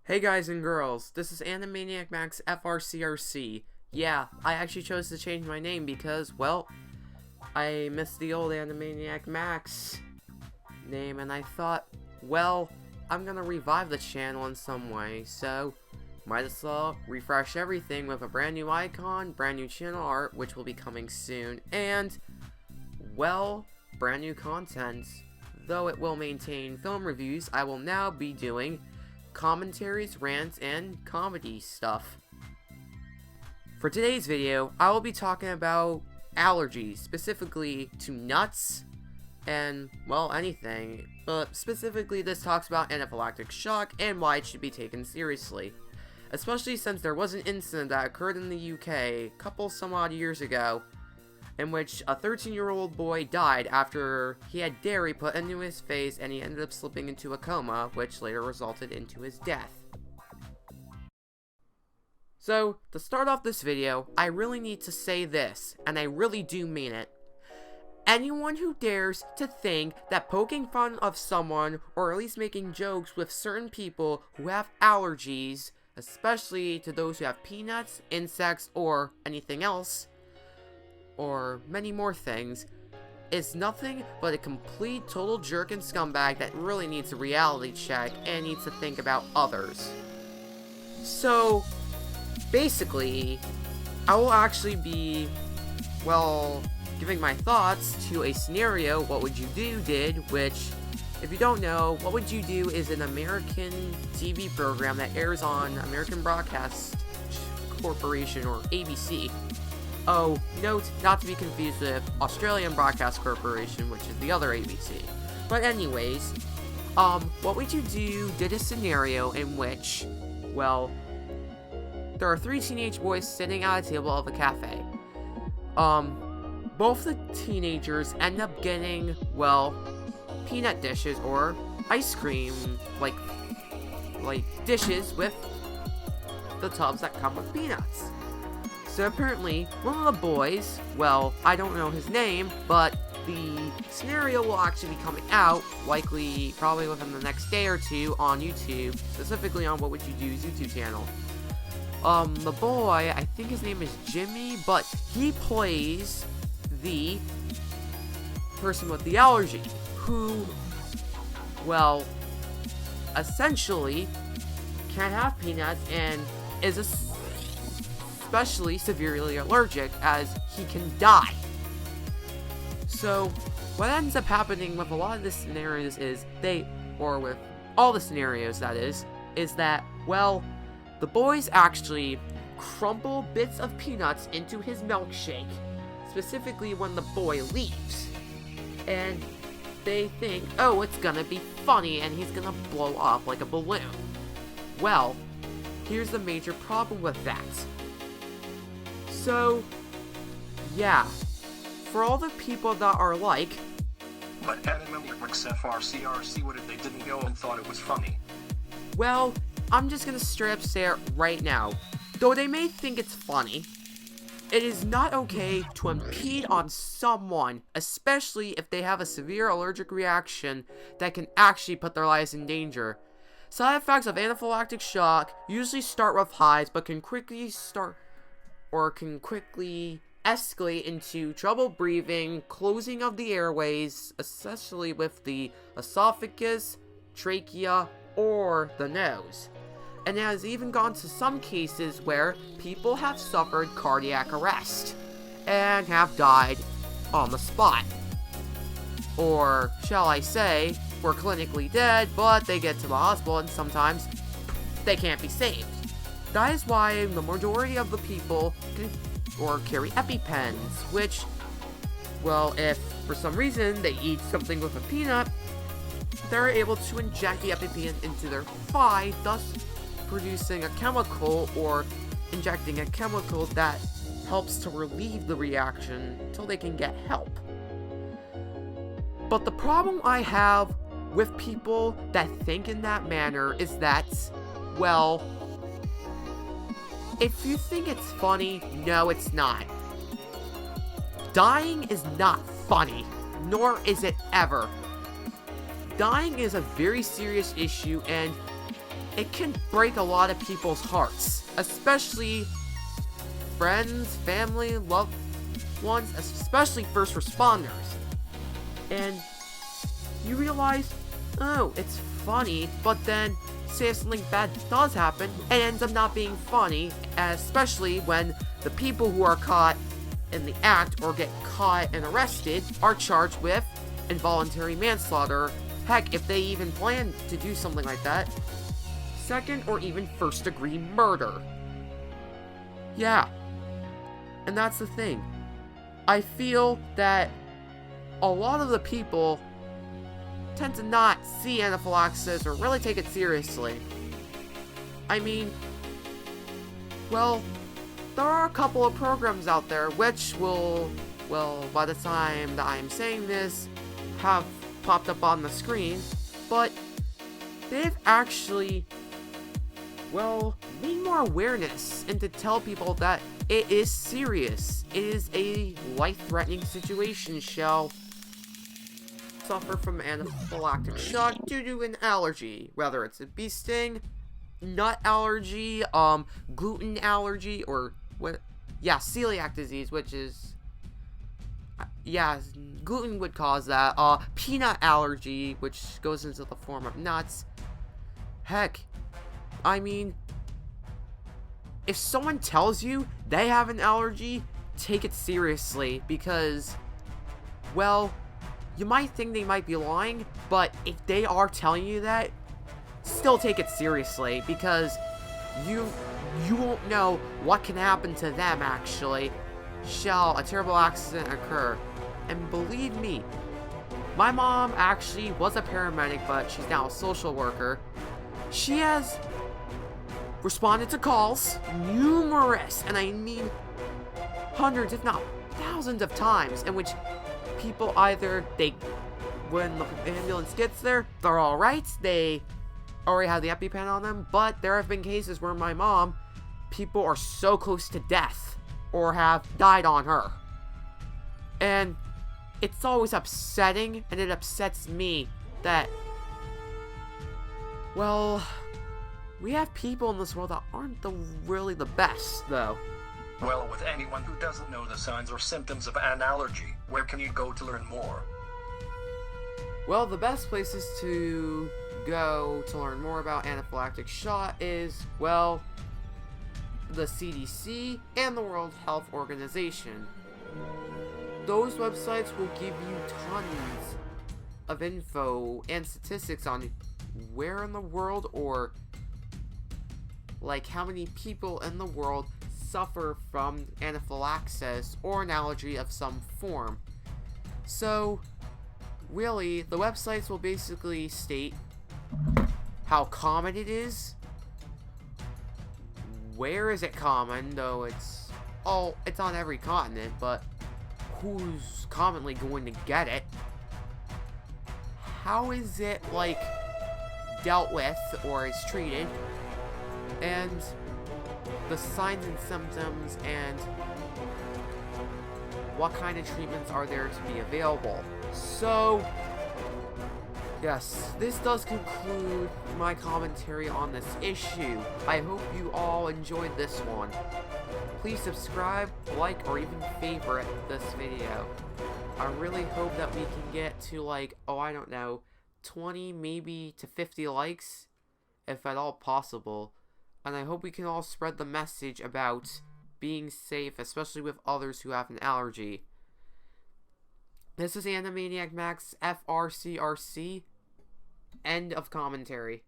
Hey guys and girls, this is Animaniac Max FRCRC. Yeah, I actually chose to change my name because, well, I missed the old Animaniac Max name and I thought, well, I'm gonna revive the channel in some way, so might as well refresh everything with a brand new icon, brand new channel art, which will be coming soon, and, well, brand new content. Though it will maintain film reviews, I will now be doing commentaries, rants, and comedy stuff. For today's video, I will be talking about allergies, specifically to nuts and, well, anything. But specifically, this talks about anaphylactic shock and why it should be taken seriously. Especially since there was an incident that occurred in the UK a couple some odd years ago, in which a 13-year-old boy died after he had dairy put into his face and he ended up slipping into a coma, which later resulted into his death. So, to start off this video, I really need to say this, and I really do mean it. Anyone who dares to think that poking fun of someone, or at least making jokes with certain people who have allergies, especially to those who have peanuts, insects, or anything else, or many more things, is nothing but a complete total jerk and scumbag that really needs a reality check and needs to think about others. So, basically, I will actually be, well, giving my thoughts to a scenario, What Would You Do did, which, if you don't know, What Would You Do is an American TV program that airs on American Broadcast Corporation, or ABC. Oh, note, not to be confused with Australian Broadcast Corporation, which is the other ABC. But anyways, What Would You Do did a scenario in which, well, there are three teenage boys sitting at a table of a cafe. Both the teenagers end up getting, well, peanut dishes or ice cream, like dishes with the tubs that come with peanuts. So apparently, one of the boys, well, I don't know his name, but the scenario will actually be coming out, likely, probably within the next day or two on YouTube, specifically on What Would You Do's YouTube channel. The boy, I think his name is Jimmy, but he plays the person with the allergy, who, well, essentially can't have peanuts and is especially severely allergic, as he can die. So, what ends up happening with a lot of the scenarios is or with all the scenarios that is that, well, the boys actually crumble bits of peanuts into his milkshake, specifically when the boy leaves. And they think, oh, it's gonna be funny and he's gonna blow up like a balloon. Well, here's the major problem with that. So, yeah, for all the people that are like, but Animaniacs FRCRC, what if they didn't go and thought it was funny? Well, I'm just gonna straight up say it right now. Though they may think it's funny, it is not okay to impede on someone, especially if they have a severe allergic reaction that can actually put their lives in danger. Side effects of anaphylactic shock usually start with highs, but can quickly escalate into trouble breathing, closing of the airways, especially with the esophagus, trachea, or the nose. And it has even gone to some cases where people have suffered cardiac arrest and have died on the spot. Or, shall I say, were clinically dead, but they get to the hospital and sometimes they can't be saved. That is why the majority of the people carry EpiPens, which, well, if for some reason they eat something with a peanut, they're able to inject the EpiPen into their thigh, thus producing a chemical or injecting a chemical that helps to relieve the reaction until they can get help. But the problem I have with people that think in that manner is that, well, if you think it's funny, no, it's not. Dying is not funny, nor is it ever. Dying is a very serious issue, and it can break a lot of people's hearts, especially friends, family, loved ones, especially first responders. And you realize, oh, it's funny, but then say if something bad does happen, it ends up not being funny, especially when the people who are caught in the act or get caught and arrested are charged with involuntary manslaughter. Heck, if they even plan to do something like that, second or even first degree murder. Yeah. And that's the thing. I feel that a lot of the people tend to not see anaphylaxis or really take it seriously. I mean, well, there are a couple of programs out there which will, well, by the time that I'm saying this, have popped up on the screen, but they've actually, well, made more awareness and to tell people that it is serious. It is a life-threatening situation. Shall suffer from anaphylactic shock due to an allergy, whether it's a bee sting, nut allergy, gluten allergy, or what? Yeah, celiac disease, which is, yeah, gluten would cause that. Peanut allergy, which goes into the form of nuts. Heck, I mean, if someone tells you they have an allergy, take it seriously, because, well, you might think they might be lying, but if they are telling you that, still take it seriously, because you won't know what can happen to them, actually, shall a terrible accident occur. And believe me, my mom actually was a paramedic, but she's now a social worker. She has responded to calls, numerous, and I mean hundreds, if not thousands of times, in which people either, when the ambulance gets there, they're alright, they already have the EpiPen on them, but there have been cases where my mom, people are so close to death, or have died on her. And it's always upsetting, and it upsets me that, well, we have people in this world that aren't really the best, though. Well, with anyone who doesn't know the signs or symptoms of an allergy, where can you go to learn more? Well, the best places to go to learn more about anaphylactic shock is, well, the CDC and the World Health Organization. Those websites will give you tons of info and statistics on where in the world, or like how many people in the world suffer from anaphylaxis or an allergy of some form. So, really, the websites will basically state how common it is, where is it common, though it's on every continent, but who's commonly going to get it, how is it, like, dealt with or is treated, and the signs and symptoms, and what kind of treatments are there to be available. So, yes, this does conclude my commentary on this issue. I hope you all enjoyed this one. Please subscribe, like, or even favorite this video. I really hope that we can get to, like, I don't know, 20 maybe to 50 likes, if at all possible. And I hope we can all spread the message about being safe, especially with others who have an allergy. This is Animaniac Max FRCRC. End of commentary.